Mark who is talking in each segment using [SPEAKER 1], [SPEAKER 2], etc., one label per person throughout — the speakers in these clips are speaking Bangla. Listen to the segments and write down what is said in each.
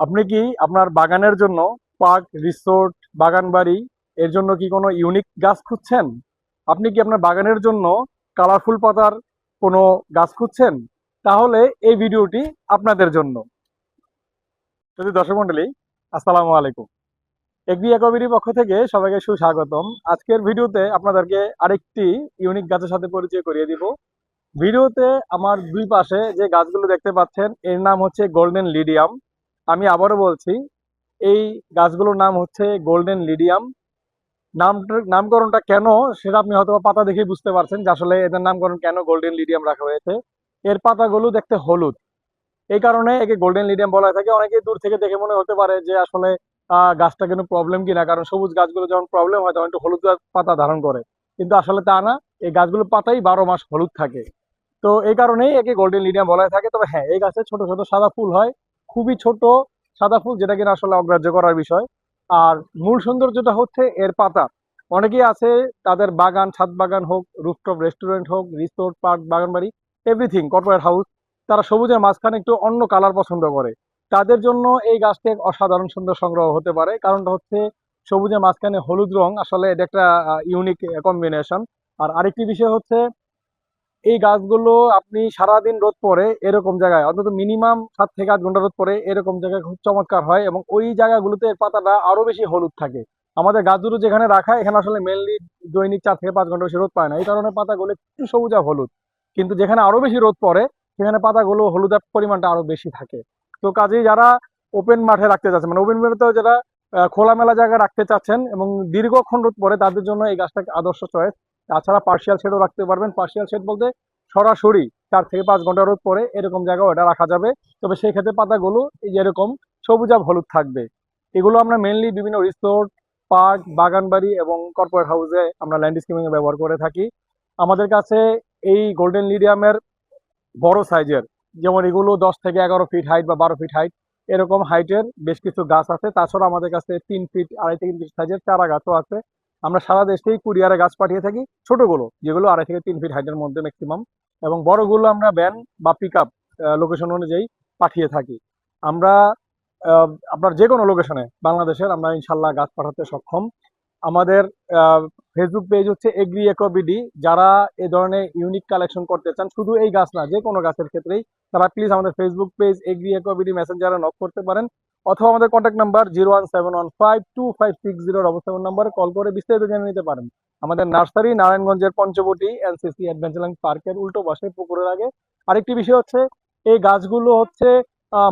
[SPEAKER 1] আপনি কি আপনার বাগানের জন্য পার্ক, রিসোর্ট, বাগান বাড়ি এর জন্য কি কোনো ইউনিক গাছ খুঁজছেন? আপনি কি আপনার বাগানের জন্য কালারফুল পাতার কোনো গাছ খুঁজছেন? তাহলে এই ভিডিওটি আপনাদের জন্য। যদি দর্শক মন্ডলী, আসসালামু আলাইকুম। এগ্রি এकोবিডি পক্ষ থেকে সবাইকে সুস্বাগতম। আজকের ভিডিওতে আপনাদেরকে আরেকটি ইউনিক গাছের সাথে পরিচয় করিয়ে দিব। ভিডিওতে আমার দুই পাশে যে গাছগুলো দেখতে পাচ্ছেন এর নাম হচ্ছে গোল্ডেন লিডিয়াম। আমি আবারও বলছি, এই গাছগুলোর নাম হচ্ছে গোল্ডেন লিডিয়াম। নামকরণটা কেন সেটা আপনি হয়তো পাতা দেখেই বুঝতে পারছেন যে আসলে এদের নামকরণ কেন গোল্ডেন লিডিয়াম রাখা হয়েছে। এর পাতাগুলো দেখতে হলুদ, এই কারণে একে গোল্ডেন লিডিয়াম বলা হয়ে থাকে। অনেকে দূর থেকে দেখে মনে হতে পারে যে আসলে গাছটা কোনো প্রবলেম কিনা, কারণ সবুজ গাছগুলো যখন প্রবলেম হয় তখন একটু হলুদ পাতা ধারণ করে, কিন্তু আসলে তা না। এই গাছগুলোর পাতাই 12 মাস হলুদ থাকে। তো এই কারণেই একে গোল্ডেন লিডিয়াম বলা হয়ে থাকে। তবে হ্যাঁ, এই গাছে ছোট ছোট সাদা ফুল হয়, খুবই ছোট সাদা ফুল, যেটা কিনা আসলে অগ্রাহ্য করার বিষয়। আর মূল সৌন্দর্যটা হচ্ছে এর পাতা। অনেকেই আছে, তাদের বাগান, ছাদ বাগান হোক, রুফটপ রেস্টুরেন্ট হোক, রিসোর্ট, পার্ক, বাগান বাড়ি, এভরিথিং, কর্পোরেট হাউস, তারা সবুজের মাঝখানে একটু অন্য কালার পছন্দ করে। তাদের জন্য এই গাছটি এক অসাধারণ সুন্দর সংগ্রহ হতে পারে। কারণটা হচ্ছে সবুজের মাঝখানে হলুদ রং, আসলে এটা একটা ইউনিক কম্বিনেশন। আর আরেকটি বিষয় হচ্ছে, এই গাছগুলো আপনি সারাদিন রোদ পড়ে এরকম জায়গায়, অন্তত মিনিমাম 7 থেকে 8 ঘন্টা রোদ পড়ে এরকম জায়গায় খুব চমৎকার হয়, এবং ওই জায়গাগুলোতে এর পাতাটা আরো বেশি হলুদ থাকে। আমাদের গাছগুলো যেখানে রাখা, এখানে আসলে মেনলি দৈনিক 4 থেকে 5 ঘন্টা বেশি রোদ পায় না, এই কারণে পাতাগুলো একটু সবুজা হলুদ। কিন্তু যেখানে আরো বেশি রোদ পড়ে সেখানে পাতাগুলো হলুদের পরিমাণটা আরো বেশি থাকে। তো কাজেই যারা ওপেন মাঠে রাখতে চাচ্ছেন, মানে ওপেন মাঠে যারা খোলামেলা জায়গায় রাখতে চাচ্ছেন এবং দীর্ঘক্ষণ রোদ পড়ে, তাদের জন্য এই গাছটা আদর্শ চয়েস। তাছাড়া পার্শিয়াল শেডও রাখতে পারবেন। পার্শিয়াল শেড বলতে সরাসরি 4 থেকে 5 ঘন্টা রোদ পরে এরকম জায়গাও এটা রাখা যাবে। তবে সেই ক্ষেত্রে পাতাগুলো এই যে এরকম সবুজাভ হলুদ থাকবে। এগুলো আমরা মেনলি বিভিন্ন রিসোর্ট, পার্ক, বাগান বাড়ি এবং কর্পোরেট হাউসে আমরা ল্যান্ডস্কেপিং এ ব্যবহার করে থাকি। আমাদের কাছে এই গোল্ডেন লিডিয়ামের বড় সাইজের, যেমন এগুলো 10 থেকে 11 ফিট হাইট বা 12 ফিট হাইট, এরকম হাইটের বেশ কিছু গাছ আছে। তাছাড়া আমাদের কাছে 3 ফিট, 2.5 থেকে 3 ফিট সাইজের চারা গাছও আছে। আমরা সারা দেশেই কুরিয়ারে গাছ পাঠিয়ে থাকি, ছোটগুলো যেগুলো 2.5 থেকে 3 ফিট হাইটের মধ্যে ম্যাক্সিমাম, এবং বড়গুলো আমরা ভ্যান বা পিক আপ লোকেশন অনুযায়ী পাঠিয়ে থাকি। আমরা আপনার যে কোনো লোকেশনে বাংলাদেশের আমরা ইনশাল্লাহ গাছ পাঠাতে সক্ষম। আমাদের ফেসবুক পেজ হচ্ছে এগ্রি এकोবিডি। যারা এ ধরনের ইউনিক কালেকশন করতে চান, শুধু এই গাছ না, যে কোনো গাছের ক্ষেত্রেই, তারা প্লিজ আমাদের ফেসবুক পেজ এগ্রি এकोবিডি মেসেঞ্জারে নক করতে পারেন, অথবা আমাদের কন্ট্যাক্ট নাম্বার 017152560 নাম্বারে কল করে বিস্তারিত জেনে নিতে পারেন। আমাদের নার্সারি নারায়ণগঞ্জের পঞ্চবটি এনসিসি অ্যাডভেঞ্চারল্যান্ড পার্কের উল্টো পাশে পুকুরের আগে। আরেকটি বিষয় হচ্ছে, এই গাছগুলো হচ্ছে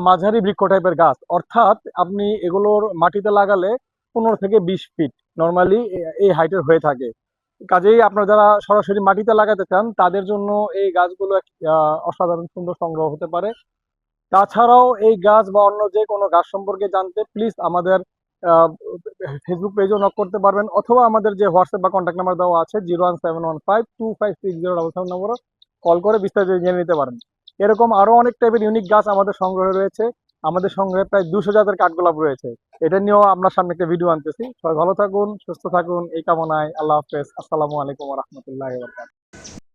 [SPEAKER 1] মাঝারি বৃক্ষ টাইপের গাছ, অর্থাৎ আপনি এগুলোর মাটিতে লাগালে 15 থেকে 20 ফিট নর্মালি এই হাইটের হয়ে থাকে। কাজেই আপনারা যারা সরাসরি মাটিতে লাগাতে চান, তাদের জন্য এই গাছগুলো এক অসাধারণ সুন্দর সংগ্রহ হতে পারে। তাছাড়াও এই গাছ বা অন্য যে কোনো গাছ সম্পর্কে জানতে প্লিজ আমাদের ফেসবুক পেজও নক করতে পারবেন, অথবা আমাদের যে হোয়াটসঅ্যাপ বা কন্ট্যাক্ট নাম্বার দেওয়া আছে 017152560 নম্বরে কল করে বিস্তারিত জেনে নিতে পারেন। এরকম আরো অনেক টাইপের ইউনিক গাছ আমাদের সংগ্রহে রয়েছে। আমাদের সংগ্রহে প্রায় 200 জাতের কাঠগোলাপ রয়েছে। এটা নিয়েও আপনার সামনে একটা ভিডিও আনতেছি। সবাই ভালো থাকুন, সুস্থ থাকুন, এই কামনায় আল্লাহ হাফেজ। আসসালামু আলাইকুম ওয়া রাহমাতুল্লাহি ওয়া বারাকাতুহু।